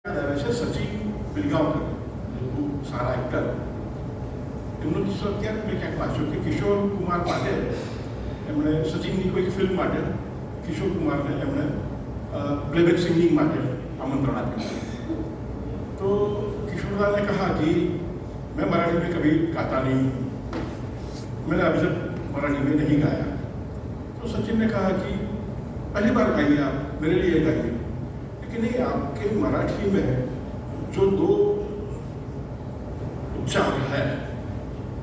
છે સચિન પિલગાંવકર, ખૂબ સારા એક્ટર. એમનો કિસ્સો અત્યારે મેં ક્યાંક વાંચ્યો કે કિશોર કુમાર માટે એમણે સચિનની કોઈક ફિલ્મ માટે કિશોર કુમારને એમણે प्लेबैक सिंगिंग માટે आमंत्रण आप्યું. तो किशोरदा ने कहा कि मैं मराठी में कभी गाता नहीं हूँ, मैंने अभी तक मराठी में नहीं गाया. तो सचिन ने कहा कि पहली बार गाइए, आप मेरे लिए गाइए, लेकिन नहीं, आपके मराठी में जो दो उच्चार है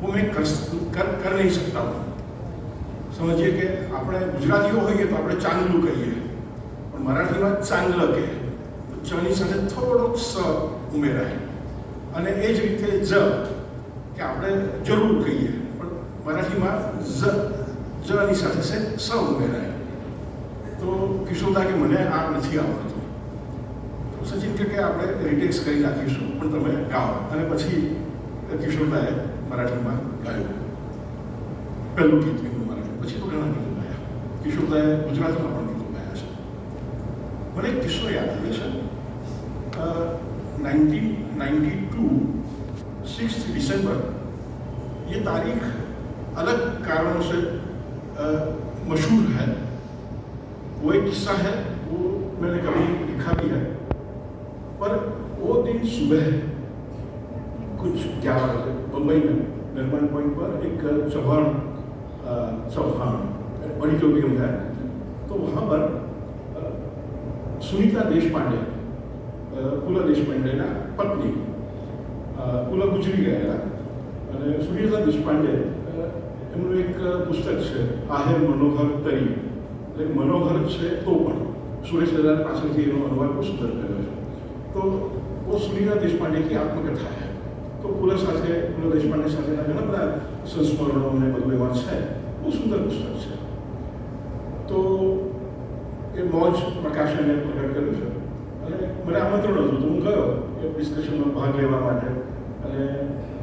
वो मैं कर नहीं सकता हूँ. समझिए कि આપણે ગુજરાતીઓ હોઈએ તો આપણે ચાંગલું કહીએ, પણ મરાઠીમાં ચાંગલ કહે તો ચની સાથે થોડોક સ ઉમેરાય, અને એ જ રીતે જ કે આપણે જરૂર કહીએ પણ મરાઠીમાં જની સાથે સ ઉમેરાય. તો કિશોરદા કે મને આ નથી આવડતું. તો સચિન કે આપણે રિટેક્સ કરી નાખીશું, પણ તમે ગાઓ. અને પછી કિશોરદાએ મરાઠીમાં ગાયું પહેલું ગીત. પછી તો ઘણા ગીતો ગાયા. કિશોરદાએ ગુજરાતીમાં પણ ગીતો ગાયા છે. મને એક કિસ્સો યાદ આવે છે. 1992 6 दिसंबर, ये तारीख अलग कारणों से मशहूर है. वो एक किस्सा है, वो मैंने कभी लिखा भी है. पर वो दिन सुबह कुछ 11 बजे मुंबई में निर्माण पॉइंट पर एक चौहान ऑडिटोरियम है. तो वहाँ पर सुनीता देशपांडे, पुला देशपांडेना पत्नी, पुला गुजरी गया. અને સુનીતા દેશપાંડે એમનું એક પુસ્તક છે આહેર મનોહર તરી, એટલે મનોહર છે તો પણ સુરેશ દલાલ પાસેથી એનો અનુવાદ બહુ સુંદર કર્યો છે. તો वो सुनीता देशपांडे की आत्मकथा है. तो पुला देशपांडे સાથેના ઘણા બધા સંસ્મરણો અને બધું એમાં છે. બહુ સુંદર પુસ્તક છે. તો એ મોજ પ્રકાશને પ્રગટ કર્યું છે. અને મને આમંત્રણ હતું, તો હું ગયો એ ડિસ્કશનમાં ભાગ લેવા માટે. અને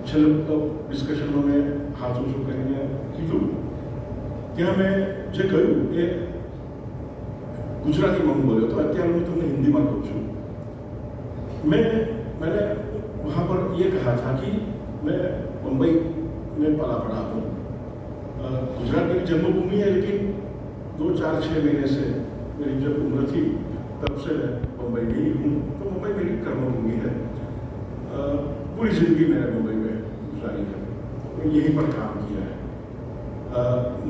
છેલ્લે ડિસ્કશનમાં મેં હાથ ઊંચો કરીને કીધું. ત્યાં મેં જે કહ્યું એ ગુજરાતીમાં હું બોલ્યો, તો અત્યારે હું તમને હિન્દીમાં કહું છું. मैंने वहाँ पर ये कहा था कि मैं मुंबई में पला पड़ा हूँ. गुजरात मेरी जन्मभूमि है, लेकिन 2-4-6 महीने से मेरी जब उम्र थी तब से मैं मुंबई में ही हूँ. तो मुंबई मेरी कर्मभूमि है. पूरी जिंदगी मैंने मुंबई में गुजारी है, तो यहीं पर काम किया है.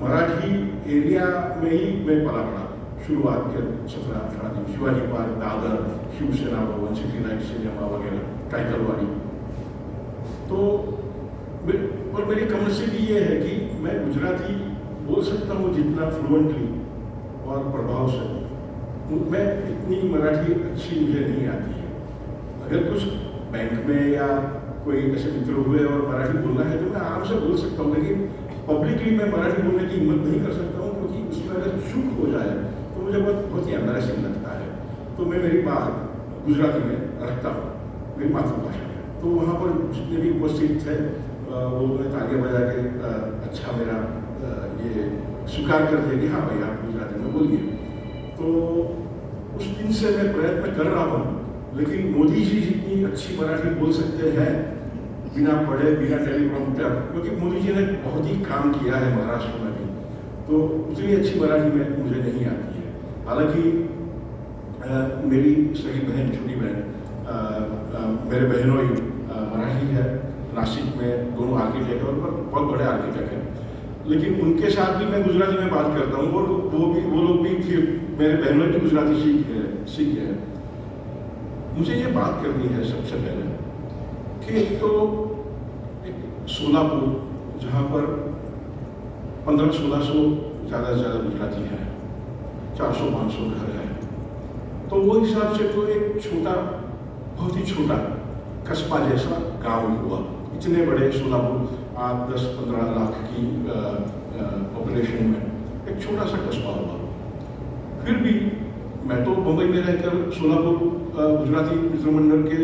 मराठी एरिया में ही मैं पला पड़ा. शुरुआत के 17-18 दिन शिवाजी पार्क, दादर, शिवसेना भवन, सिटी नाइट सिनेमा वगैरह, टाइटलवाड़ी. तो और मेरी कमनसीब ये है कि मैं गुजराती बोल सकता हूँ जितना फ्लुएंटली और प्रभाव से. मैं इतनी मराठी अच्छी मुझे नहीं आती है. अगर कुछ बैंक में या कोई ऐसे मित्र हुए और मराठी बोलना है तो मैं आराम से बोल सकता हूँ, लेकिन पब्लिकली मैं मराठी बोलने की हिम्मत नहीं कर सकता हूँ, क्योंकि उसमें अगर चूक हो जाए तो मुझे बहुत ही एम्बैरेसिंग लगता है. तो मैं मेरी बात गुजराती में रखता हूँ, मेरी मातृभाषा में. तो वहाँ पर जितने भी उपस्थित थे वो लोगों ने तालियां बजा के अच्छा मेरा ये स्वीकार कर दिया कि हाँ भाई आप गुजराती में बोलिए. तो उस दिन से मैं प्रयत्न कर रहा हूँ, लेकिन मोदी जी जितनी अच्छी मराठी बोल सकते हैं बिना पढ़े, बिना टेलीप्रॉम्प्टर, क्योंकि मोदी जी ने बहुत ही काम किया है महाराष्ट्र में भी, तो उतनी अच्छी मराठी में मुझे नहीं आती है. हालांकि मेरी सही बहन, छोटी बहन, मेरे बहनों मराठी है, नासिक में दोनों आर्किटेक्ट और बहुत बड़े आर्किटेक्ट हैं, लेकिन उनके साथ भी मैं गुजराती में बात करता हूँ. और वो लोग भी फिर मेरे बहनों भी गुजराती सीख गए. मुझे ये बात करनी है सबसे पहले कि एक तो सोलापुर, जहाँ पर 1500-1600 ज़्यादा से ज़्यादा गुजराती हैं, 400-500 घर हैं. तो वो हिसाब से तो एक छोटा, बहुत ही छोटा कस्बा जैसा गांव हुआ. इतने बड़े सोलापुर 8-10-15 लाख की पॉपुलेशन में एक छोटा सा कस्बा हुआ. फिर भी मैं तो मुंबई में रहकर सोलापुर गुजराती मित्रमंडल के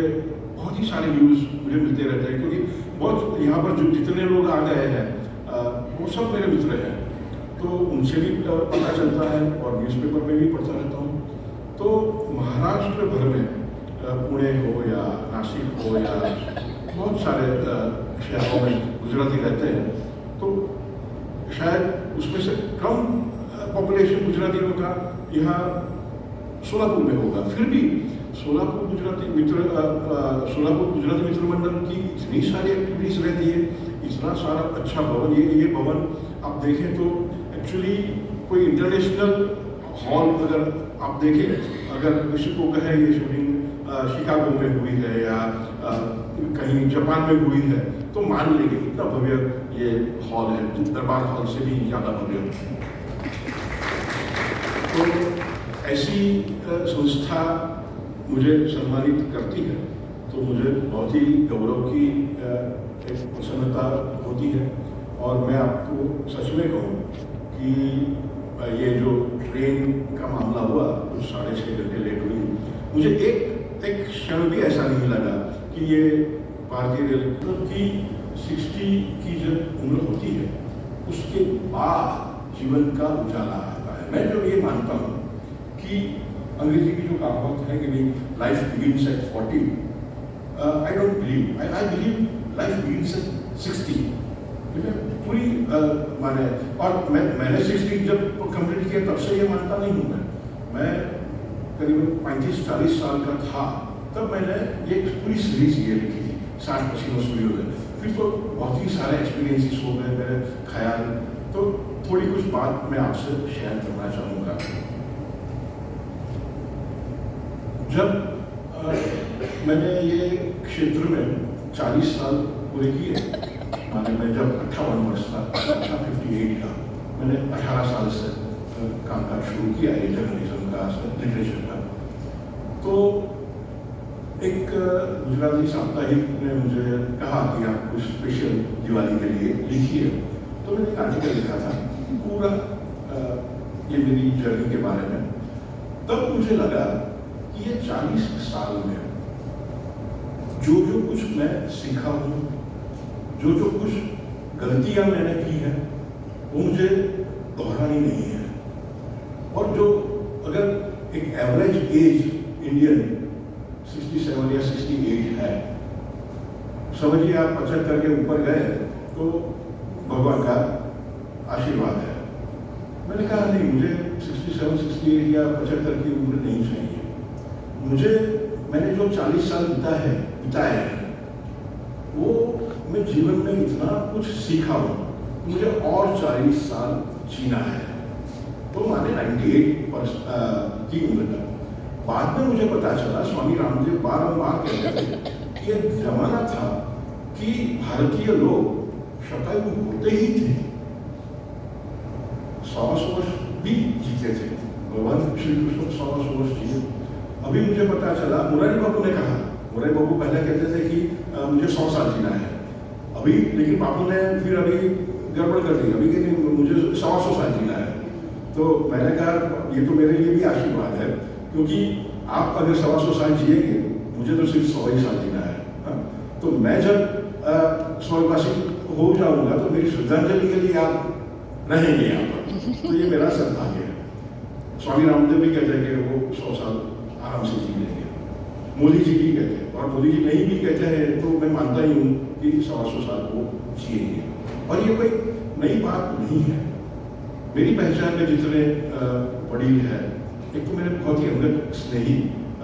बहुत ही सारे न्यूज़ मुझे मिलते रहते हैं, क्योंकि बहुत यहाँ पर जो जितने लोग आ गए हैं वो सब मेरे मित्र हैं. तो उनसे भी पता चलता है और न्यूज़पेपर में भी पढ़ता रहता हूँ. तो महाराष्ट्र भर में पुणे हो या नासिक हो या बहुत सारे शहरों में गुजराती रहते हैं, तो शायद उसमें से कम पॉपुलेशन गुजरातियों का यहाँ सोलापुर में होगा। फिर भी सोलापुर गुजराती मित्र मंडल की इतनी सारी एक्टिविटीज़ रहती है, इतना सारा अच्छा भवन। ये भवन आप देखें तो एक्चुअली कोई इंटरनेशनल हॉल अगर आप देखें, अगर किसी को कहे ये शूटिंग शिकागो में हुई है या कहीं जापान में हुई है तो मान लेंगे इतना भव्य ये हॉल है, दरबार हॉल से भी ज़्यादा भव्य। तो ऐसी संस्था मुझे सम्मानित करती है तो मुझे बहुत ही गौरव की एक प्रसन्नता होती है। और मैं आपको सच में कहूँ कि ये जो ट्रेन का मामला हुआ कुछ 6.5 घंटे लेट हुई, मुझे एक क्षण भी ऐसा नहीं लगा कि ये भारतीय रेल की 60 की जब उम्र होती है उसके बाद जीवन का उजाला आता है। मैं जो ये मानता हूँ कि अंग्रेजी की जो कहावत है कि भाई life begins at 40, I don't believe, I believe life begins at 60। पूरी माने, और मैंने 60 जब कंप्लीट किया तब से ये मानता नहीं हूँ। मैं करीबन 35-40 साल का था तब मैंने ये पूरी सीरीज ये लिखी थी 60 पसीनों सूर्योदय। फिर तो बहुत ही सारे एक्सपीरियंसेस हो गए मेरे ख्याल, तो थोड़ी कुछ बात मैं आपसे शेयर करना चाहूँगा। जब मैंने ये क्षेत्र में 40 साल पूरे किए, माने मैं जब 58 वर्ष था, 58 का, मैंने 18 साल से कामकाज शुरू किया ये जर्नलिज्म का, लिटरेचर का। तो एक गुजराती साप्ताहिक ने मुझे कहा कि आप कुछ स्पेशल दिवाली के लिए लिखिए, तो मैंने एक आर्टिकल लिखा था पूरा ये मेरी जर्नी के बारे में। तब मुझे लगा कि ये 40 साल में जो कुछ मैं सीखा हूँ, जो कुछ गलतियाँ मैंने की हैं वो मुझे दोहरानी नहीं है। और जो अगर एक एवरेज एज इंडियन 67 या 68 है, समझिए आप 75 के ऊपर गए तो भगवान का आशीर्वाद है। मैंने कहा नहीं, मुझे 67, 68 या 75 की उम्र नहीं चाहिए। मैंने जो 40 साल बिताए हैं वो मैं जीवन में इतना कुछ सीखा हूँ, मुझे और 40 साल जीना है। तो माने 98 की उम्र तक। बाद में मुझे पता चला, स्वामी रामदेव बारंबार कहते थे कि एक जमाना था कि भारतीय लोग शतायु होते ही थे, 100 वर्ष भी जीते थे। भगवान श्री कृष्ण 100 वर्ष जीते। अभी मुझे पता चला, मुरारी बापू ने कहा, मुरारी बापू पहले कहते थे कि मुझे 100 साल जीना है, अभी लेकिन बापू ने फिर अभी गड़बड़ कर दी, अभी कहते मुझे 100 साल जीना है। तो मैंने कहा ये तो मेरे लिए भी आशीर्वाद है, क्योंकि आप अगर 100 साल जिएंगे, मुझे तो सिर्फ 100 ही साल जीना है। हाँ? तो मैं जब स्वर्गवासी हो जाऊंगा तो मेरी श्रद्धांजलि के लिए आप रहेंगे यहाँ पर, तो ये मेरा सद्भाग्य है। स्वामी रामदेव भी कहते हैं कि वो 100 साल आराम से जी लेंगे, मोदी जी भी कहते हैं, और मोदी जी नहीं भी कहते हैं तो मैं मानता ही हूँ कि 100 साल वो जिएंगे। और ये कोई नई बात नहीं है। मेरी पहचान में जितने वडील हैं, एक तो मेरे बहुत ही अंगत स्नेही,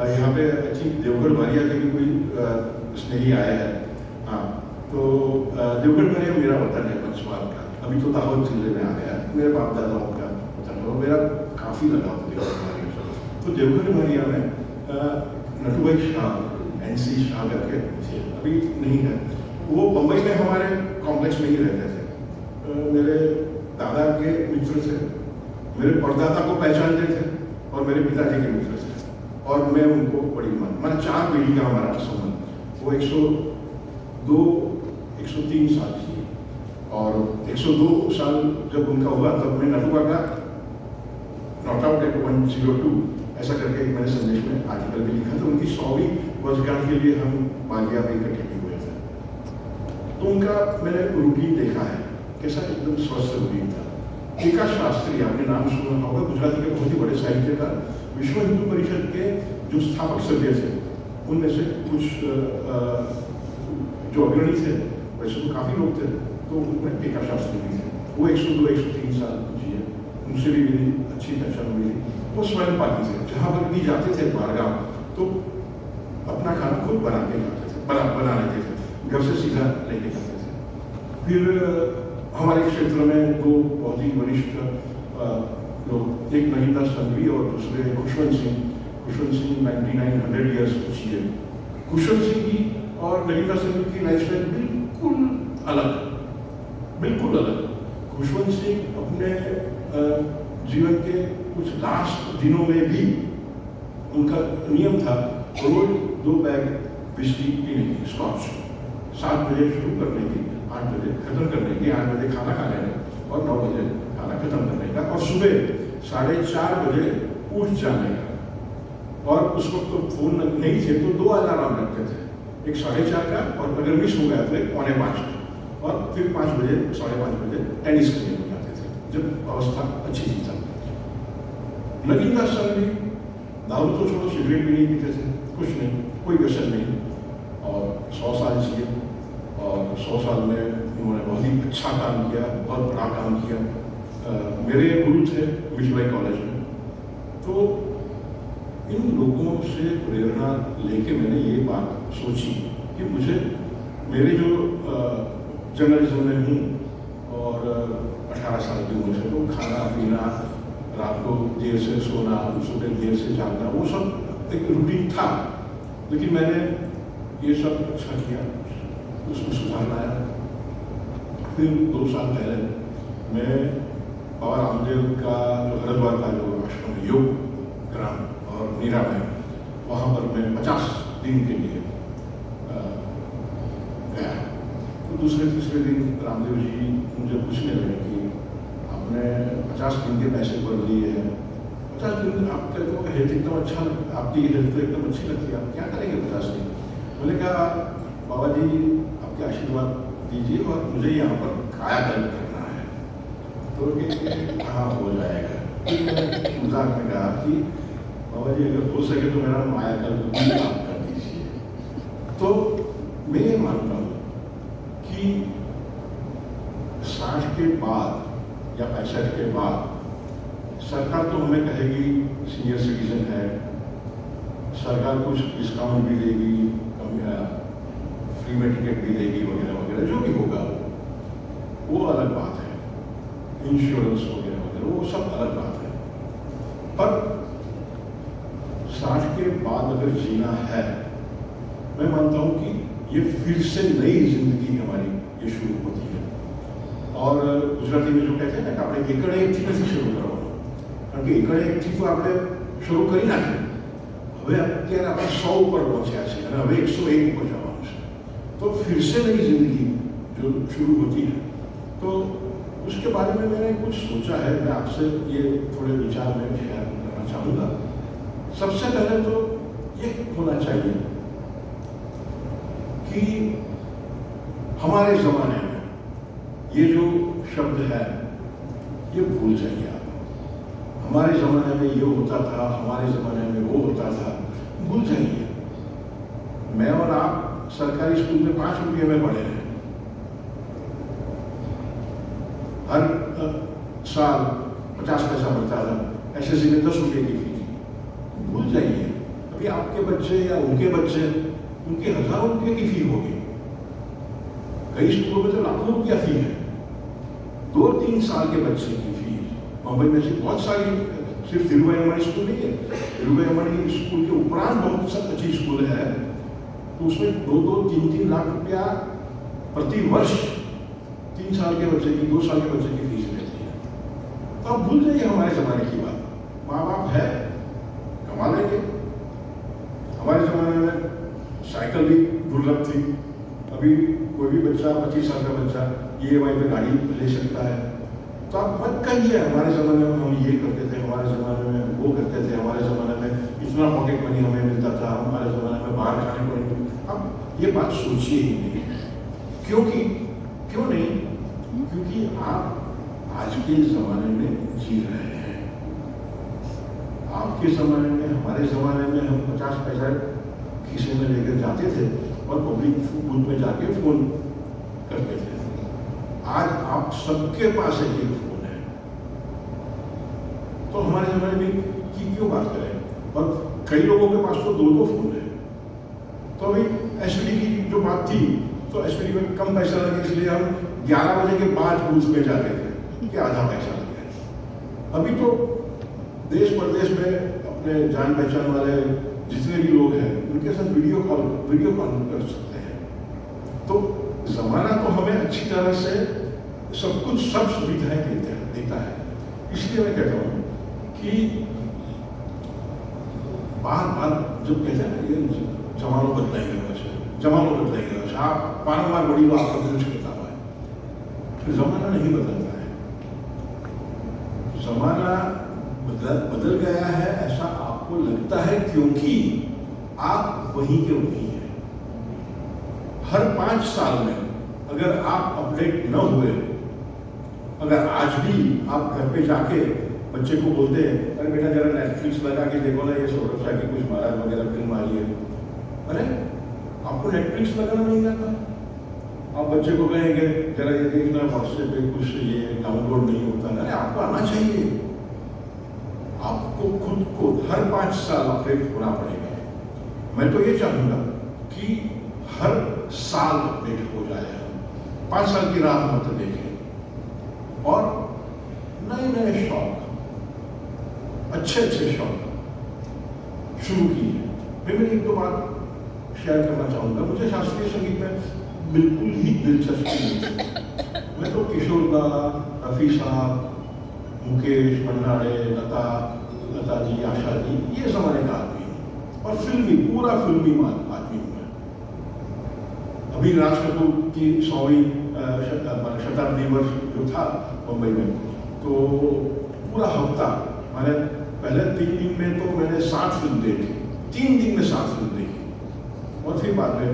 यहाँ पे आई थिंक देवगढ़ भारिया के भी कोई स्नेही आए हैं। हाँ, तो देवगढ़ भारिया मेरा वतन है पंचवाल का, अभी तो दाहोद जिले में आ गया, मेरे बाप दादाओं का वतन है और मेरा काफ़ी लगाव देवगढ़ भारिया से। तो देवगढ़ भारिया में नटुभाई शाह, NC शाह करके थे, अभी नहीं है। वो बम्बई में हमारे कॉम्प्लेक्स में ही रहते थे। मेरे दादा के मित्र थे, मेरे परदादा को पहचानते थे और मेरे पिताजी के मित्र थे, और मैं उनको बड़ी माने 4 पीढ़ी का हमारा संबंध। वो 102, 103 साल की, और 102 साल जब उनका हुआ तब मैं नटुआ का नॉट आउट एट 102 ऐसा करके मैंने संदेश में आर्टिकल भी लिखा था। उनकी 100वीं वर्षगांठ के लिए हम मालिया में इकट्ठे हुए थे। तो उनका मैंने रूटीन देखा है, कैसा एकदम स्वस्थ रूटीन था। टीका शास्त्री, आपने नाम सुना होगा, गुजराती के बहुत ही बड़े साहित्यकार, विश्व हिंदू परिषद के जो स्थापक सदस्य थे, उनमें से कुछ जो अग्रणी थे, वैसे तो काफ़ी लोग थे, तो उनमें टीका शास्त्री भी थे। वो 102 103 साल जिए, उनसे भी मेरी अच्छी पहचान हुई थी। वो स्वयं पाकी थे, जहाँ पर भी जाते थे बारगाम तो अपना खाना खुद बना के जाते थे, बना लेते थे, घर से सीधा लेके जाते थे। फिर हमारे क्षेत्र में दो बहुत ही वरिष्ठ लोग, एक नगीनदास संघवी और दूसरे खुशवंत सिंह 99 ईयर्स जिए। खुशवंत सिंह की और नगीनदास संघवी की लाइफस्टाइल बिल्कुल अलग। खुशवंत सिंह अपने जीवन के कुछ लास्ट दिनों में भी उनका नियम था रोज 2 बैग विस्की पीने की, स्कॉच, 7 बजे शुरू करने की, 8 बजे खत्म करने की, 8 बजे खाना खा लेने और 9 बजे खाना खत्म करने का, और सुबह 4:30 बजे उठ जाने का। और उस वक्त तो फोन नहीं थे, तो 2 अलार्म रखते थे, एक 4:30 का और अगर मिस हो गया तो एक 4:45 का, और फिर 5 बजे 5:30 बजे टेनिस खेलने हो जाते थे, जब अवस्था अच्छी थी तब। नगीनदास संघवी दारू तो छोड़ो, सिगरेट भी नहीं पीते थे, कुछ नहीं, कोई व्यसन नहीं, और 100 साल जिए। और 100 साल में उन्होंने बहुत ही अच्छा काम किया, बहुत बड़ा काम किया। मेरे गुरु थे मिठीबाई कॉलेज में, तो इन लोगों से प्रेरणा लेके मैंने ये बात सोची कि मुझे मेरे जो जर्नलिज्म में हूँ और 18 साल की उम्र से, तो खाना पीना, रात को देर से सोना, सुबह देर से जागना, वो सब एक रूटीन था। लेकिन मैंने ये सब अच्छा किया, उसमें सुधार लाया। फिर 2 साल पहले मैं बाबा रामदेव का जो हरिद्वार का जो आश्रम योग ग्राम और मीरा में, वहाँ पर मैं 50 दिन के लिए गया। तो दूसरे तीसरे दिन रामदेव जी मुझे पूछने लगे कि आपने 50 दिन के पैसे भर लिए हैं, 50 दिन आपके तो हेल्थ एकदम अच्छा, आपकी हेल्थ तो एकदम अच्छी लगती है, आप क्या करेंगे 50 दिन? मैंने कहा बाबा जी आपके आशीर्वाद दीजिए और मुझे यहाँ पर कायाकल्प करना है। तो हाँ हो जाएगा। मजाक में कहा कि बाबा जी अगर हो सके तो मेरा मायाकल्प भी आप कर दीजिए। तो मैं ये मानता हूँ कि 60 के बाद या 65 के बाद सरकार तो हमें कहेगी सीनियर सिटीजन है, सरकार कुछ डिस्काउंट भी देगी, फ्री में टिकट भी देगी, वगैरह वगैरह, जो भी होगा वो अलग बात है, इंश्योरेंस वगैरह वगैरह वो सब अलग बात है। पर 60 के बाद अगर जीना है, मैं मानता हूँ कि ये फिर से नई जिंदगी हमारी ये शुरू होती है। और गुजराती में जो कहते हैं ना कि આપણે એકડે એકથી નથી શરૂ કરવાનું, કારણ કે એકડે એકથી તો આપણે શરૂ કરી નાખ્યું, હવે અત્યારે આપણે 100 ઉપર પહોંચ્યા છે અને હવે 101 ઉપર જવાનું છે। तो फिर से नई जिंदगी जो शुरू होती है, तो उसके बारे में मैंने कुछ सोचा है, मैं आपसे ये थोड़े विचार में शेयर करना चाहूँगा। सबसे पहले तो ये होना चाहिए कि हमारे ज़माने में ये जो शब्द है ये भूल जाइए आप। हमारे ज़माने में ये होता था, हमारे ज़माने में वो होता था, भूल जाइए। मैं और आप सरकारी स्कूल में 5 रुपये में पढ़े हैं, हर साल 50 पैसा मिलता था, एसएससी में 10 रुपये की फीस। भूल जाइए, अभी आपके बच्चे या उनके बच्चे, उनकी हजारों रुपये की फी होगी, कई स्कूलों में तो लाखों रुपया फी है। 2-3 साल के बच्चे की फी मुंबई में से बहुत सारी, सिर्फ तिरुवैयामणि स्कूल नहीं है, तिरुवैयामणि स्कूल के उपरांत बहुत सब अच्छी स्कूल है, तो उसमें 2-2, 3-3 लाख रुपया प्रति वर्ष 3 साल के बच्चे की, 2 साल के बच्चे की फीस लेती है। तो आप भूल जाइए हमारे ज़माने की बात। माँ बाप है, कमा लेंगे। हमारे ज़माने में साइकिल भी दुर्लभ थी, अभी कोई भी बच्चा 25 साल का बच्चा EMI पे गाड़ी ले सकता है। तो आप मत कहिए हमारे ज़माने में हम ये करते थे, हमारे ज़माने में वो करते थे, हमारे ज़माने में इतना पॉकेट मनी हमें मिलता था, हमारे ज़माने में बाहर खाने पड़े। अब ये बात सोचिए ही नहीं, क्यों नहीं? क्योंकि आप आज के ज़माने में जी रहे हैं। आपके ज़माने में, हमारे ज़माने में हम 50 पैसा खीसे में लेकर जाते थे और पब्लिक बूथ में जाके फ़ोन करते थे। आज आप सबके पास एक एक फ़ोन है, तो हमारे ज़माने में की क्यों बात करें? और कई लोगों के पास तो 2-2 फ़ोन है। तो अभी एसपीडी की जो बात थी, तो एसपीडी में कम पैसा लगे इसलिए हम 11 बजे के बाद बूथ में जाते थे कि आधा पैसा लगे। अभी तो देश प्रदेश में अपने जान पहचान वाले जितने भी लोग हैं उनके साथ वीडियो कॉल कर सकते हैं। तो ज़माना तो हमें अच्छी तरह से सब कुछ, सब सुविधाएं देता है। इसलिए मैं कहता हूँ कि बार बार जब कहते हैं ना ये जमानो बदलाएंगे वैसे, जमानो बदलाएंगे वैसे, आप बारम्बार बड़ी बात आपका कुछ कहता हुआ है, तो जमाना नहीं बदलता है। जमाना बदल गया है ऐसा आपको लगता है क्योंकि आप वहीं के वहीं हैं। हर 5 साल में अगर आप अपडेट न हुए, अगर आज भी आप घर पे जाके बच्चे को बोलते हैं अरे बेटा जरा नेटफ्लिक्स लगा के देखो ना, ये सौरभ शाह की कुछ महाराज वगैरह फिल्म आई है, अरे आपको नेटफ्लिक्स लगाना नहीं आता। आप बच्चे को कहेंगे जरा ये देखना व्हाट्सएप पे कुछ ये डाउनलोड नहीं होता, अरे आपको आना चाहिए। आपको खुद को हर 5 साल अपडेट होना पड़ेगा। मैं तो ये चाहूँगा कि हर साल अपडेट हो जाए, 5 साल की राह मत देखें और नए नए शौक, अच्छे शौक शुरू कीजिए। मैं एक दो बात शेयर करना चाहूँगा। मुझे शास्त्रीय संगीत में बिल्कुल ही दिलचस्पी नहीं। मैं तो किशोर दा, रफ़ी साहब, मुकेश, भंडारे, लता जी, आशा जी, ये ज़माने का आदमी हूँ और पूरा फिल्मी आदमी हूँ मैं। अभी राज कपूर की 100वीं शताब्दी वर्ष जो था मुंबई में, तो पूरा हफ्ता मैंने पहले 3 दिन में तो मैंने 7 फिल्म देखी, 3 दिन में 7 फिल्म देखी और फिर बाद में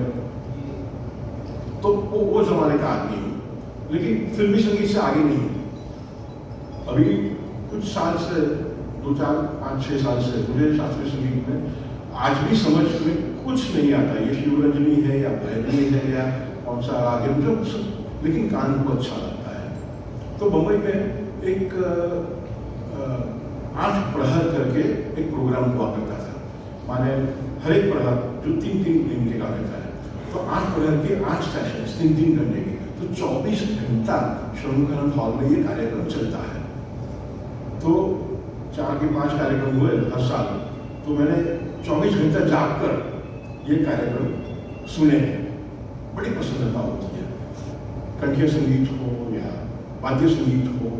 तो वो ज़माने का आदमी हूँ, लेकिन फिल्मी संगीत से आगे नहीं। अभी कुछ साल से 2, 4, 5, 6 साल से मुझे शास्त्रीय संगीत में आज भी समझ में कुछ नहीं आता, ये शिवरंजनी है या भैरवी है या कौन सा आगे, मुझे कुछ, लेकिन कान को अच्छा लगता है। तो मुंबई में एक 8 प्रहर करके एक प्रोग्राम हुआ करता था, माने हर एक प्रहर जो 3-3 दिन का रहता है, तो 8 प्रहर के 8 सेशंस 3 दिन करने के, तो 24 घंटा शोभूखानंद हॉल में ये कार्यक्रम चलता है। तो 4 के 5 कार्यक्रम हुए हर साल, तो मैंने 24 घंटा जाग कर ये कार्यक्रम सुने हैं। बड़ी प्रसन्नता होती है, कंठीय संगीत हो या वाद्य संगीत हो,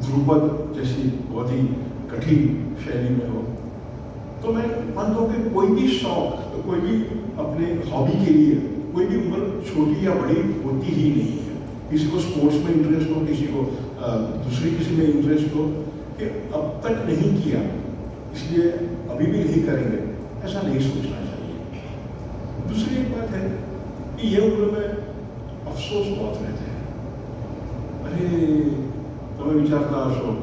ध्रुपद जैसी बहुत ही कठिन शैली में हो। तो मैं मानता हूँ कि कोई भी शौक, कोई भी अपने हॉबी के लिए कोई भी उम्र छोटी या बड़ी होती ही नहीं है। किसी को स्पोर्ट्स में इंटरेस्ट हो, किसी को दूसरी किसी में इंटरेस्ट हो, कि अब तक नहीं किया इसलिए अभी भी नहीं करेंगे, ऐसा नहीं सोचना चाहिए। दूसरी एक बात है कि ये उम्र में अफसोस बहुत रहते हैं। अरे तो मैं विचारता हूँ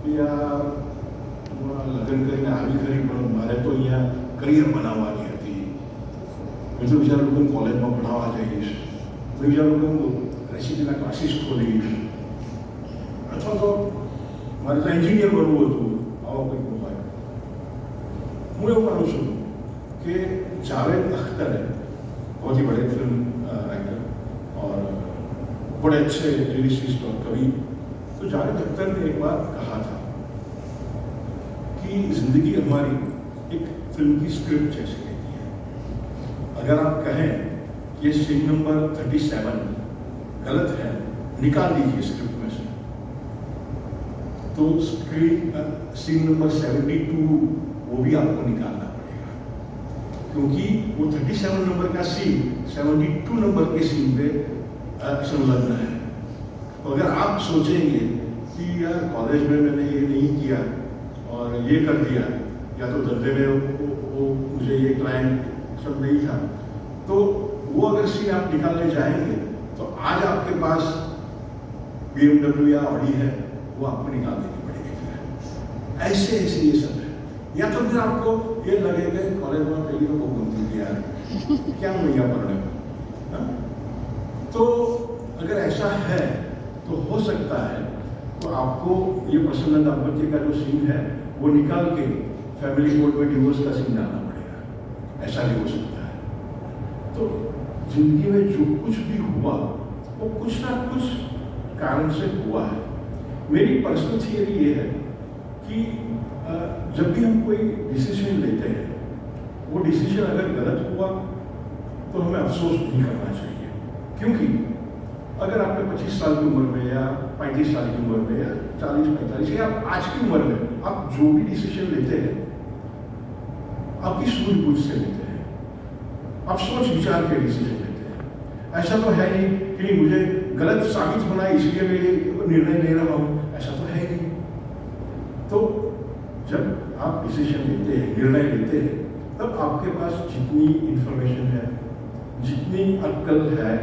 कि यार लग्न કરીને આવી ખરી પણ મારે તો અહીંયા કરિયર બનાવવાની હતી। मैं तो विचारूँ कि कॉलेज में भणावा जाइए, मैं विचारूँ कि रेसिपीना क्लासेस खोलीश, अथवा तो मारे तो एंजिनियर बनવું હતું, આવો કંઈક ઉપાય। હું એવું માનું છું कि जावेद अख्तर है, बहुत ही बड़े फिल्म राइटर और बड़े अच्छे लिरिसिस्ट और कवि। तो जावेद अख्तर ने एक बार कहा था कि जिंदगी हमारी एक फिल्म की स्क्रिप्ट जैसी रहती है। अगर आप कहें ये सीन नंबर 37 गलत है, निकाल दीजिए स्क्रिप्ट में से, तो सीन नंबर 72 वो भी आपको निकालना पड़ेगा, क्योंकि वो 37 नंबर का सीन 72 नंबर के सीन पे संलग्न है। तो अगर आप सोचेंगे कि यार कॉलेज में मैंने ये नहीं किया और ये कर दिया, या तो धंधे में वो मुझे ये क्लाइंट सब नहीं था, तो वो अगर सीन आप निकालने जाएंगे तो आज आपके पास BMW या ऑडी है, वो आपको निकाल देनी पड़ेगी। ऐसे ये सब है। या तो फिर आपको ये लगेगा कॉलेज में पहली को घूमती थी यार, क्या मैया पढ़ने में? हाँ? तो अगर ऐसा है तो हो सकता है तो आपको ये प्रसन्न दाम्पत्य का जो सीन है वो निकाल के फैमिली कोर्ट में डिवोर्स का सीन डालना पड़ेगा, ऐसा भी हो सकता है। तो जिंदगी में जो कुछ भी हुआ वो कुछ ना कुछ कारण से हुआ है। मेरी पर्सनल थियरी ये है कि जब भी हम कोई डिसीजन लेते हैं वो डिसीजन अगर गलत हुआ तो हमें अफसोस नहीं करना चाहिए, क्योंकि अगर आपने 25 साल की उम्र में या 35 साल की उम्र में या 40-45 या आज की उम्र में आप जो भी डिसीजन लेते हैं आपकी सूझबूझ से लेते हैं, आप सोच विचार के डिसीजन लेते हैं। ऐसा तो है नहीं कि मुझे गलत साबित होना है इसलिए मैं ये निर्णय ले रहा हूँ, ऐसा तो है नहीं। तो जब आप डिसीजन लेते हैं, निर्णय लेते हैं, तब आपके पास जितनी इंफॉर्मेशन है, जितनी अक्ल है,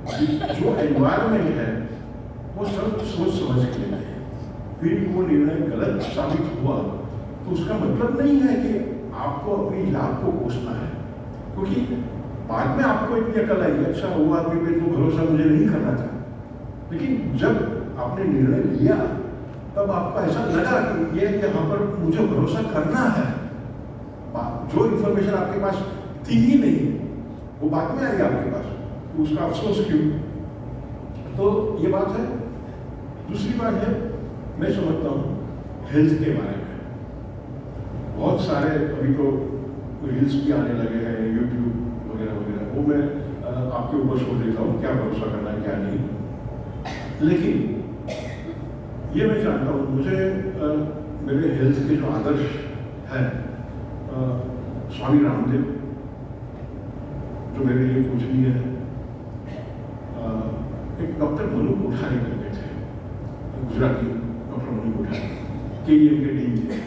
जो एनवायरनमेंट है, वो सब सोच समझ के लेते हैं। फिर वो निर्णय गलत साबित हुआ तो उसका मतलब नहीं है कि आपको अपनी लाभ को कोसना है, क्योंकि बाद में आपको इतनी अकल आई, अच्छा वो आदमी पे तो भरोसा मुझे नहीं करना था, लेकिन जब आपने निर्णय लिया तब आपको ऐसा लगा कि ये यहाँ पर मुझे भरोसा करना है। जो इन्फॉर्मेशन आपके पास थी ही नहीं वो बाद में आई आपके पास, तो उसका अफसोस क्यों? तो ये बात है। दूसरी बात है, मैं समझता हूँ हेल्थ के बारे में बहुत सारे अभी तो रील्स भी आने लगे हैं, यूट्यूब वगैरह वगैरह, वो मैं आपके ऊपर छोड़ देता हूँ क्या भरोसा करना है क्या नहीं। लेकिन ये मैं जानता हूँ, मुझे मेरे हेल्थ के जो आदर्श हैं, स्वामी रामदेव जो मेरे लिए पूजनीय है, एक डॉक्टर मनु कोठारी करके थे, गुजराती डॉक्टर मनु कोठारी KEM के डीन थे,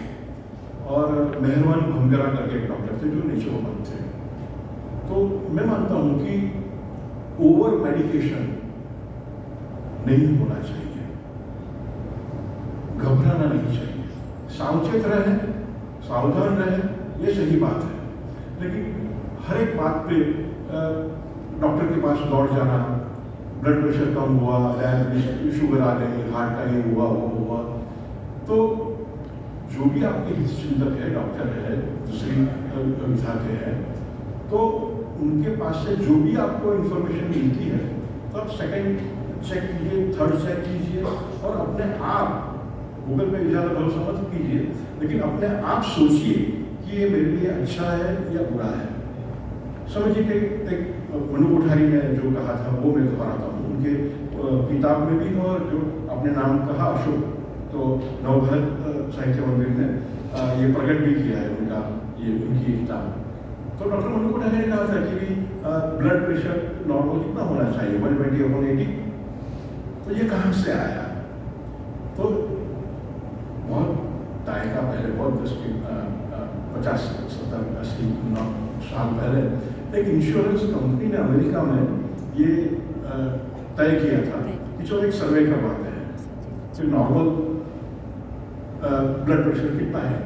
और मेहरबान भंगरा करके एक डॉक्टर थे जो नेचुरोपैथ थे। तो मैं मानता हूँ कि ओवर मेडिकेशन नहीं होना चाहिए, घबराना नहीं चाहिए, सावचेत रहे, सावधान रहे, ये सही बात है। लेकिन हर एक बात पे डॉक्टर के पास दौड़ जाना, ब्लड प्रेशर कम हुआ, डायबिटीज, शुगर आ गई, हार्ट का ये हुआ वो हुआ, तो जो भी आपके हितचिंतक है, डॉक्टर है, दूसरी विधा के हैं, तो उनके पास से जो भी आपको इंफॉर्मेशन मिलती है तो आप सेकंड चेक कीजिए, थर्ड चेक कीजिए, और अपने आप गूगल पे ज़्यादा भरोसा मत कीजिए, लेकिन अपने आप सोचिए कि ये मेरे लिए अच्छा है या बुरा है। समझिए कि एक मनु कोठारी ने जो कहा था वो मैं दोहराता हूँ, उनके किताब में भी, और जो आपने नाम कहा अशोक, तो नवभारत साहित्य मंदिर ने ये प्रकट भी किया है उनका, ये उनकी किताब। तो डॉक्टर मनु कोठारी ने कहा था कि ब्लड प्रेशर नॉर्मल कितना होना चाहिए, 120/80। तो ये कहाँ से आया? तो बहुत दायका पहले, बहुत 50, 70, 80, 90 साल पहले एक इंश्योरेंस कंपनी ने अमेरिका में ये तय किया था कि जो एक सर्वे करवाते हैं कि नॉर्मल ब्लड प्रेशर कितना है।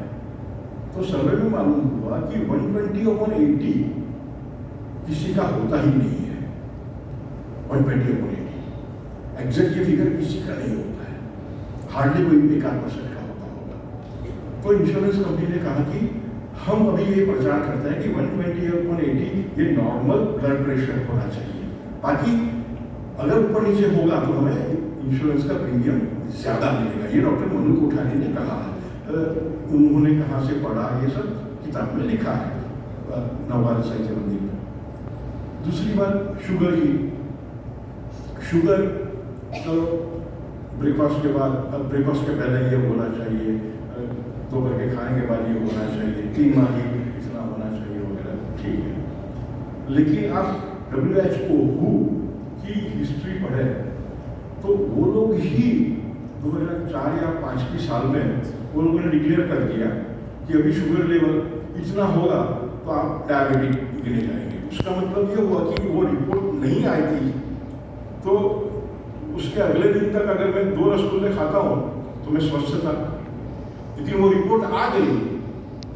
तो सर्वे में मालूम हुआ कि 120/80 किसी का होता ही नहीं है। 120/80 एग्जैक्ट ये फिगर किसी का नहीं होता है, हार्डली कोई 1% का होता होगा। तो इंश्योरेंस कंपनी ने कहा कि हम अभी ये प्रचार करते हैं कि 120/80 ये नॉर्मल ब्लड प्रेशर होना चाहिए, बाकी अगर ऊपर नीचे होगा तो हमें इंश्योरेंस का प्रीमियम ज़्यादा मिलेगा। ये डॉक्टर मनु कोठारी ने कहा है। उन्होंने कहाँ से पढ़ा, ये सब किताब में लिखा है नवभारत साहित्य मंदिर में। दूसरी बात शुगर की, शुगर तो ब्रेकफास्ट के बाद, ब्रेकफास्ट के पहले ये होना चाहिए, दोपहर के खाने के बाद ये होना चाहिए, 3 माह इतना होना चाहिए वगैरह, ठीक है। लेकिन आप WHO की हिस्ट्री पढ़े तो वो लोग ही 2004 या 5 साल में वो लोगों ने डिक्लेयर कर दिया कि अभी शुगर लेवल इतना होगा तो आप डायबिटिक गिने जाएंगे। उसका मतलब ये हुआ कि वो रिपोर्ट नहीं आई थी, तो उसके अगले दिन तक अगर मैं 2 रसगुल्ले खाता हूँ तो मैं स्वस्थ था, लेकिन वो रिपोर्ट आ गई,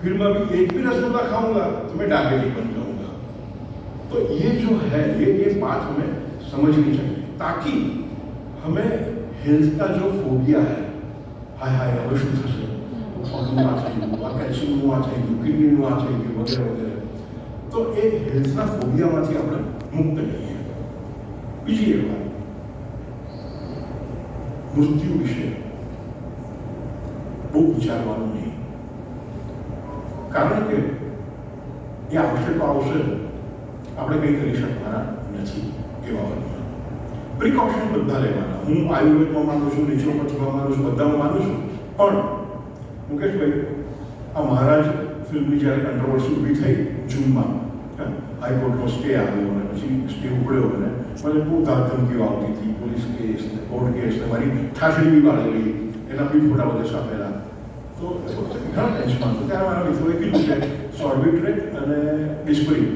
फिर मैं अभी एक भी रसगुल्ला खाऊंगा तो मैं डायबिटिक बन जाऊंगा। तो ये जो है ये बात हमें समझनी चाहिए, ताकि हमें हेल्थ का जो फोबिया है, हाय हाय હવે શું થશે, આ થઈ ગયું, આ કેલ્શિયમનું આ થઈ ગયું, કિડનીનું આ થઈ ગયું વગેરે વગેરે, તો એ હેલ્થના ફોબિયામાંથી આપણે મુક્ત રહીએ. બીજી એક વાત, મૃત્યુ વિશે બહુ વિચારવાનું નહીં, કારણ કે એ આવશે તો આવશે, આપણે કંઈ કરી શકવાના નથી એ બાબતમાં. પ્રિકોશન બધા લેવાના. હું આયુર્વેદમાં માનું છું, નેચરોપેથીમાં માનું છું, બધામાં માનું છું, પણ મુકેશભાઈ, આ મહારાજ ફિલ્મની જ્યારે કંટ્રોવર્સી ઊભી થઈ જૂનમાં, હાઈકોર્ટનો સ્ટે આવ્યો અને પછી સ્ટે ઉપડ્યો અને મને બહુ ધમકીઓ આવતી હતી, પોલીસ કેસ ને કોર્ટ કેસ ને મારી ઠાસડી બી બાળેલી, એના બી ફોટા બધા છાપેલા. તો ઘણા ટેન્શનમાં હતું. ત્યારે મારા મિત્રોએ કીધું કે સોર્બિટ્રેટ અને ડિસ્પ્રિન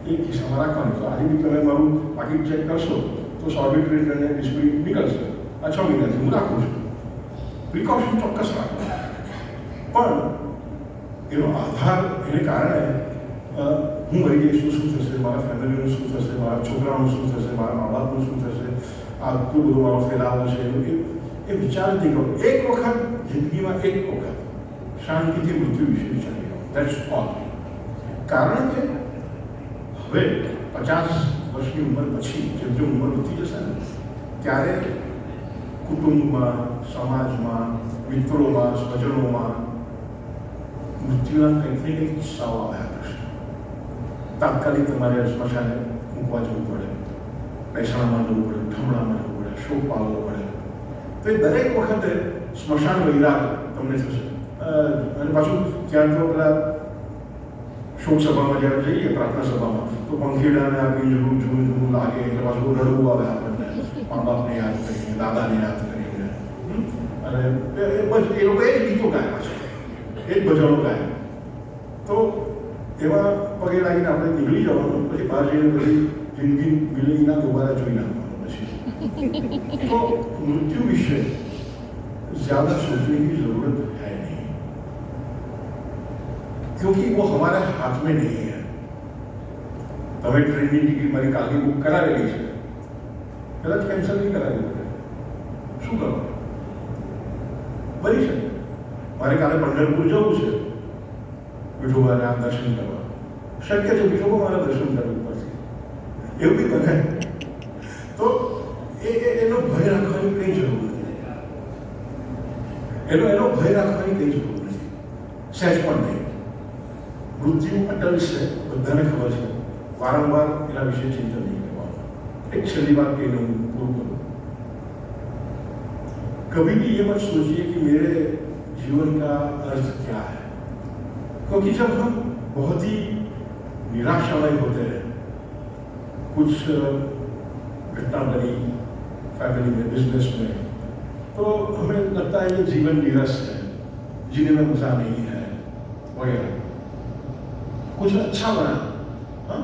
એ ખિસ્સામાં રાખવાનું. તો આજે બી તમે મારું પાકીટ ચેક કરશો તો સોર્બિટ્રેટ અને ડિસ્પ્રિન નીકળશે. આ 6 મહિનાથી હું રાખું છું. પ્રિકોશન ચોક્કસ રાખો, પણ એનો આધાર એને કારણે હું મરી જઈશ તો શું થશે, મારા ફેમિલીનું શું થશે, મારા છોકરાઓનું શું થશે, મારા મા બાપનું શું થશે, આટલું બધું મારો ફેલાવો છે, એ વિચાર જ નહીં કરો. એક વખત જિંદગીમાં એક વખત શાંતિથી મૃત્યુ વિશે વિચારી લો. That's all. કારણ કે હવે 50 વર્ષની ઉંમર પછી જેમ જેમ ઉંમર વધતી જશે ને, ત્યારે કુટુંબમાં, સમાજમાં, મિત્રોમાં, સ્વજનોમાં મૃત્યુના કંઈક ને કંઈક કિસ્સાઓ આવ્યા કરશે. તાત્કાલિક તમારે સ્મશાને મૂકવા જવું પડે, પૈસામાં જવું પડે, ઠમણામાં જવું પડે, શોક પાળવો પડે. તો એ દરેક વખતે સ્મશાન વૈરાગ તમને થશે. અને પાછું ત્યાં તો પેલા શોક સભામાં જ્યારે જઈએ, પ્રાર્થના સભામાં, તો પંખીડાને આપી જૂનું જૂનું જૂનું લાગે એટલે પાછું રડવું આવે આપણને, મા બાપને યાદ કરીને, દાદાને યાદ કરીને. અને બસ એ લોકો એ જ ગીતો ગાયા છે, એ જ ભજનો ગાય. તો એવા પગે લાગીને આપણે નીકળી જવાનું, પછી બહાર જઈને પછી જિંદગી વિલયના દોબારા જોઈ નાખવાનું પછી. तो मृत्यु विषय ज्यादा सोचने की जरूरत है नहीं, क्योंकि वो हमारे हाथ में नहीं है. તમે ટ્રેનની ટિકિટ મારી કાલની બુક કરાવેલી છે, કદાચ કેન્સલ નહીં કરાવી પડે, શું કરો? બની શકે મારે કાલે પંઢરપુર જવું છે વિઠોબાના દર્શન કરવા, શક્ય છે વિઠોબા મારા દર્શન કરવું પડશે, એવું બી બને. તો એનો ભય રાખવાની કંઈ જરૂર નથી, એનો ભય રાખવાની કંઈ જરૂર નથી, સહેજ પણ નહીં. મૃત્યુ અટલ છે, બધાને ખબર છે, વારંવાર એના વિશે ચિંતન નહીં કરવાનું. एक छली बात कह रहा हूँ पूर्व, कभी भी ये मत सोचिए कि मेरे जीवन का अर्थ क्या है, क्योंकि जब हम बहुत ही निराशामय होते हैं, कुछ घटना बनी फैमिली में, बिजनेस में, तो हमें लगता है ये जीवन नीरस है, जीने में मजा नहीं है वगैरह. कुछ अच्छा बना, हाँ,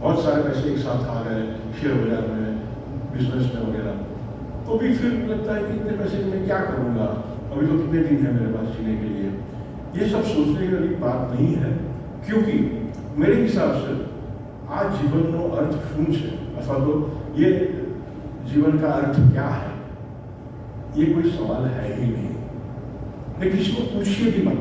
बहुत सारे पैसे एक साथ आ गए शेयर बाजार में, बिजनेस में वगैरह, तो भी फिर लगता है कि इतने पैसे मैं क्या करूँगा, अभी तो कितने दिन है मेरे पास जीने के लिए. ये सब सोचने वाली बात नहीं है, क्योंकि मेरे हिसाब से आज जीवनનો अर्थ શું છે, અથવા તો ये जीवन का अर्थ क्या है, ये कोई सवाल है ही नहीं. लेकिन किसी को पूछिए भी मत,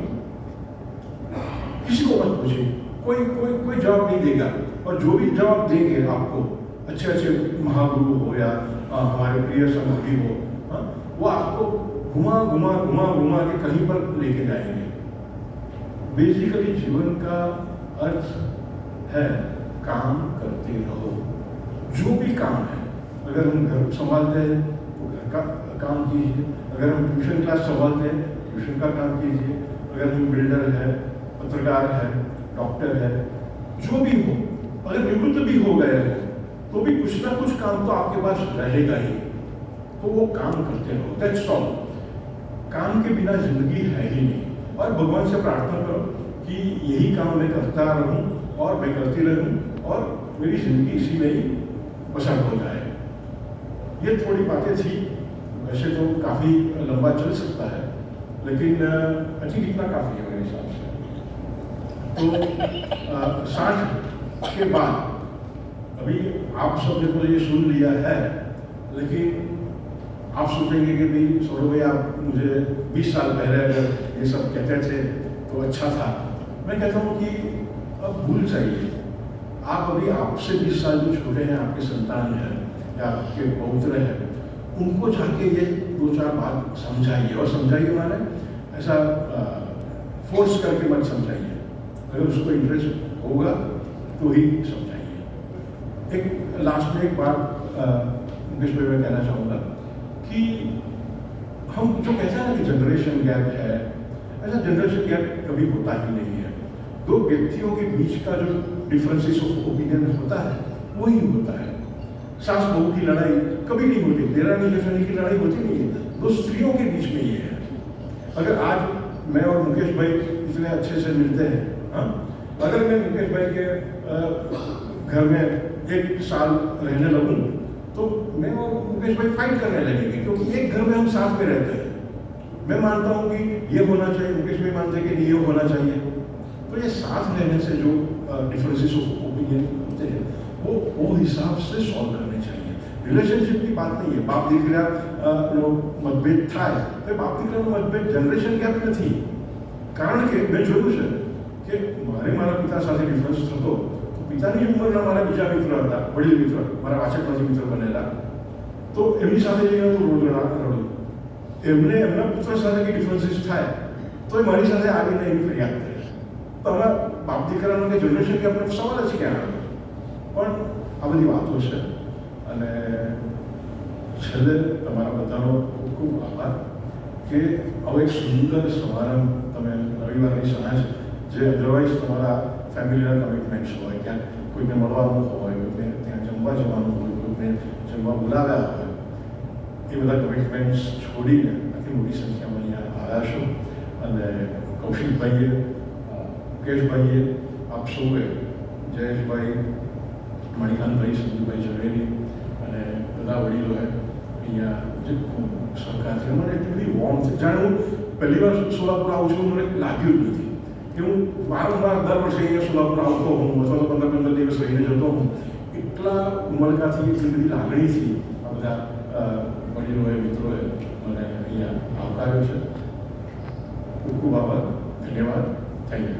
किसी को मत पूछिए, कोई जवाब नहीं देगा. और जो भी जवाब देंगे आपको, अच्छे अच्छे महागुरु हो या हमारे प्रिय संबंधी हो, वो आपको घुमा घुमा घुमा घुमा के कहीं पर लेके जाएंगे. बेसिकली जीवन का अर्थ है काम करते रहो, जो भी काम है. अगर हम घर संभालते हैं तो घर का काम कीजिए, अगर हम ट्यूशन क्लास संभालते हैं ट्यूशन का काम कीजिए, अगर हम बिल्डर है, पत्रकार है, डॉक्टर है, जो भी हो, अगर निवृत्त भी हो गए हो तो भी कुछ ना कुछ काम तो आपके पास रहेगा ही, तो वो काम करते रहो. That's all. काम के बिना जिंदगी है ही नहीं. और भगवान से प्रार्थना करो कि यही काम मैं करता रहूं और मैं करती रहूं और मेरी जिंदगी इसी में ही बसर हो जाए. ये थोड़ी बातें थी, वैसे तो काफ़ी लंबा चल सकता है, लेकिन अच्छी इतना काफ़ी है मेरे हिसाब से. तो 60 के बाद अभी आप सबने तो ये सुन लिया है, लेकिन आप सोचेंगे कि भाई सौरभ भाई आप मुझे 20 साल पहले अगर ये सब कहते थे तो अच्छा था। मैं कहता हूँ कि अब भूल जाइए। आप अभी आपसे 20 साल जो छोटे हैं, आपके संतान हैं या आपके पौत्र हैं, उनको जाके ये 2-4 बात समझाइए। और समझाइए माने ऐसा फोर्स करके मत समझाइए, अगर उसको इंटरेस्ट होगा तो ही समझाइए। एक लास्ट में एक बात मुकेश भाई मैं कहना चाहूँगा कि हम जो कहते हैं ना कि जनरेशन गैप है, ऐसा जनरेशन गैप कभी होता ही नहीं है। दो व्यक्तियों के बीच का जो डिफरेंसेस ऑफ ओपिनियन होता है वही होता है। सास बहू की लड़ाई कभी नहीं होती, देरानी जेठानी की लड़ाई होती नहीं है, दो स्त्रियों के बीच में ये है। अगर आज मैं और मुकेश भाई इतने अच्छे से मिलते हैं, हाँ, अगर मैं मुकेश भाई के घर में 1 साल रहने लगूं तो मैं और मुकेश भाई फाइट करने लगेंगे, क्योंकि एक घर में हम साथ में रहते हैं। मैं मानता हूँ कि ये होना चाहिए, मुकेश भाई मानते हैं कि नहीं ये होना चाहिए। तो ये साथ रहने से जो डिफरेंसेस ऑफ ओपिनियन होते हैं वो हिसाब से सॉल्व करने चाहिए। रिलेशनशिप की बात नहीं है, बाप દીકરા मतभेद થાય તો બાપ દીકરાનો मतभेद जनरेशन ગેપ નથી। કારણ કે મેં જોયું છે કે મારા પિતા સાથે ડિફરન્સ થતો તો પિતાની ઉંમરના મારા બીજા મિત્ર હતા, વડીલ મિત્ર, મારા વાચકમાંથી મિત્ર બનેલા, તો એમની સાથે જઈને હું રડું। એમને એમના પુત્ર સાથે કંઈ ડિફરન્સીસ થાય તો એ મારી સાથે આવીને એની ફરિયાદ કરે। તો હવે બાપ દીકરાનો કે જનરેશન ગેપનો સવાલ જ ક્યાં આવે? પણ આ બધી વાતો છે। અને છેલ્લે તમારા બધાનો ખૂબ ખૂબ આભાર કે હવે એક સુંદર સમારંભ તમે રવિવારની સાંજ, જે અધરવાઇઝ તમારા ફેમિલીના કમિટમેન્ટ્સ હોય, ક્યાંક કોઈને મળવાનું હોય, કોઈને ત્યાં જમવા જવાનું હોય, કોઈને જમવા બોલાવ્યા હોય, એ બધા કમિટમેન્ટ્સ છોડીને આટલી મોટી સંખ્યામાં અહીંયા આવ્યા છો। અને કૌશિકભાઈએ, મુકેશભાઈએ, આપ સૌએ, જયેશભાઈ, મણિકાંતભાઈ, સંજુભાઈ ઝવેરી અને બધા વડીલોએ અહીંયા જે સહકાર છે, મને એટલી બધી વોર્મ છે। જાણે હું પહેલી વાર સોલાપુર આવું છું, મને લાગ્યું જ નથી કે હું વારંવાર દર વર્ષે અહીંયા સોલાપુર આવતો હોઉં અથવા તો 15-15 દિવસ રહીને જતો હોઉં। એટલા ઉમળકાથી, એટલી બધી લાગણીથી આ બધા વડીલોએ, મિત્રોએ મને અહીંયા આવકાર્યો છે। ખૂબ ખૂબ આભાર, ધન્યવાદ, થેન્ક યુ।